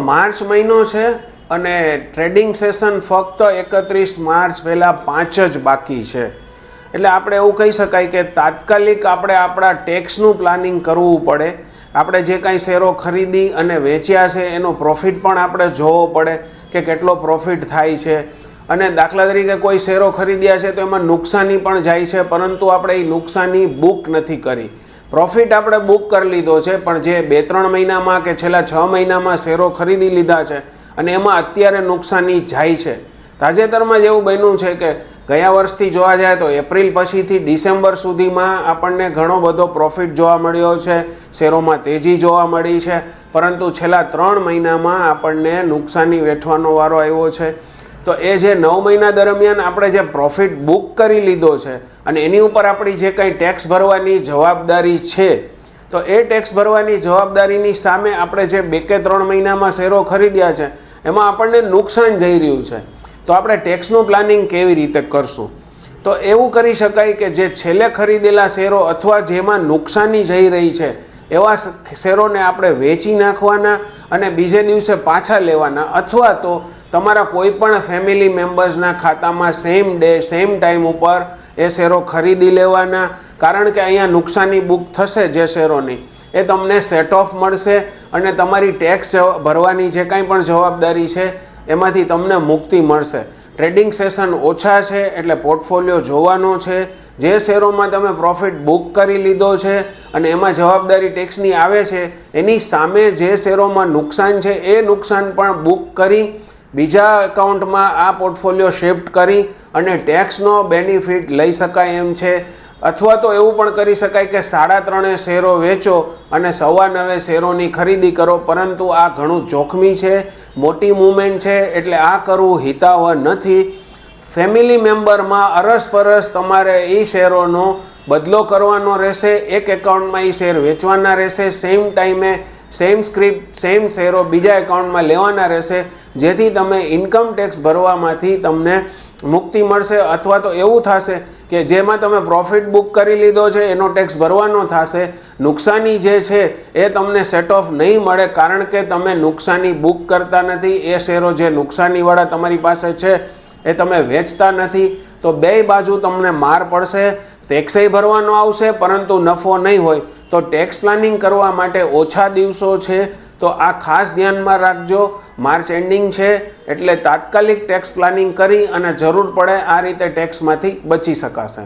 March મહિનો છે અને ટ્રેડિંગ સેશન ફક્ત 31 માર્ચ પહેલાં 5 જ બાકી છે. એટલે આપણે એવું કહી શકાય કે તાત્કાલિક આપણે આપણા ટેક્સનું પ્લાનિંગ કરવું પડે. આપણે જે કાંઈ શેરો ખરીદી અને વેચ્યા છે એનો પ્રોફિટ પણ આપણે જોવો પડે કે કેટલો પ્રોફિટ થાય છે. અને દાખલા તરીકે કોઈ શેરો ખરીદ્યા છે તો એમાં નુકસાની પણ જાય છે, પરંતુ આપણે એ નુકસાની બુક નથી કરી. પ્રોફિટ આપણે બુક કરી લીધો છે, પણ જે 2-3 મહિનામાં કે છેલ્લા 6 મહિનામાં શેરો ખરીદી લીધા છે અને એમાં અત્યારે નુકસાની જાય છે. તાજેતરમાં જ એવું બન્યું છે કે ગયા વર્ષથી જોવા જાય તો એપ્રિલ પછીથી ડિસેમ્બર સુધીમાં આપણને ઘણો બધો પ્રોફિટ જોવા મળ્યો છે, શેરોમાં તેજી જોવા મળી છે, પરંતુ છેલ્લા 3 મહિનામાં આપણને નુકસાની વેઠવાનો વારો આવ્યો છે. તો એ જે 9 મહિના દરમિયાન આપણે જે પ્રોફિટ બુક કરી લીધો છે અને એની ઉપર આપણી જે કંઈ ટેક્સ ભરવાની જવાબદારી છે, તો એ ટેક્સ ભરવાની જવાબદારીની સામે આપણે જે 2 કે 3 મહિનામાં શેરો ખરીદ્યા છે એમાં આપણને નુકસાન જઈ રહ્યું છે. તો આપણે ટેક્સનું પ્લાનિંગ કેવી રીતે કરશું? તો એવું કરી શકાય કે જે છેલ્લે ખરીદેલા શેરો અથવા જેમાં નુકસાની જઈ રહી છે એવા શેરોને આપણે વેચી નાખવાના અને બીજે દિવસે પાછા લેવાના, અથવા તો તમારા કોઈ પણ ફેમિલી મેમ્બર્સના ખાતામાં સેમ ડે સેમ ટાઈમ ઉપર એ શેરો ખરીદી લેવાના. કારણ કે અહીંયા નુકસાની બુક થશે જે શેરોની, એ તમને સેટ ઓફ મળશે અને તમારી ટેક્સ ભરવાની જે કાંઈ પણ જવાબદારી છે એમાંથી તમને મુક્તિ મળશે. ટ્રેડિંગ સેશન ઓછા છે એટલે પોર્ટફોલિયો જોવાનો છે. જે શેરોમાં તમે પ્રોફિટ બુક કરી લીધો છે અને એમાં જવાબદારી ટેક્સની આવે છે, એની સામે જે શેરોમાં નુકસાન છે એ નુકસાન પણ બુક કરી બીજા એકાઉન્ટમાં આ પોર્ટફોલિયો શિફ્ટ કરી અને ટેક્સનો બેનિફિટ લઈ શકાય એમ છે. અથવા તો એવું પણ કરી શકાય કે 3.5 શેરો વેચો અને 9.25 શેરોની ખરીદી કરો, પરંતુ આ ઘણું જોખમી છે, મોટી મૂવમેન્ટ છે, એટલે આ કરવું હિતાવહ નથી. ફેમિલી મેમ્બરમાં અરસપરસ તમારે એ શેરોનો બદલો કરવાનો રહેશે, એક એકાઉન્ટમાં એ શેર વેચવાના રહેશે, સેમ ટાઈમે સેમ સ્ક્રિપ્ટ સેમ શેરો બીજા એકાઉન્ટમાં લેવાના રહેશે, જેથી તમે ઇન્કમ ટેક્સ ભરવામાંથી તમને મુક્તિ મળશે. અથવા તો એવું થશે કે જેમાં તમે પ્રોફિટ બુક કરી લીધો છે એનો ટેક્સ ભરવાનો થશે, નુકસાની જે છે એ તમને સેટ ઓફ નહીં મળે, કારણ કે તમે નુકસાની બુક કરતા નથી. એ શેરો જે નુકસાનીવાળા તમારી પાસે છે એ તમે વેચતા નથી. તો બે બાજુ તમને માર પડશે, ટેક્સય ભરવાનો આવશે પરંતુ નફો નહીં હોય. તો ટેક્સ પ્લાનિંગ કરવા માટે ઓછા દિવસો છે, તો આ ખાસ ધ્યાનમાં રાખજો. માર્ચ એન્ડિંગ છે એટલે તાત્કાલિક ટેક્સ પ્લાનિંગ કરી અને જરૂર પડે આ રીતે ટેક્સમાંથી બચી શકાશે.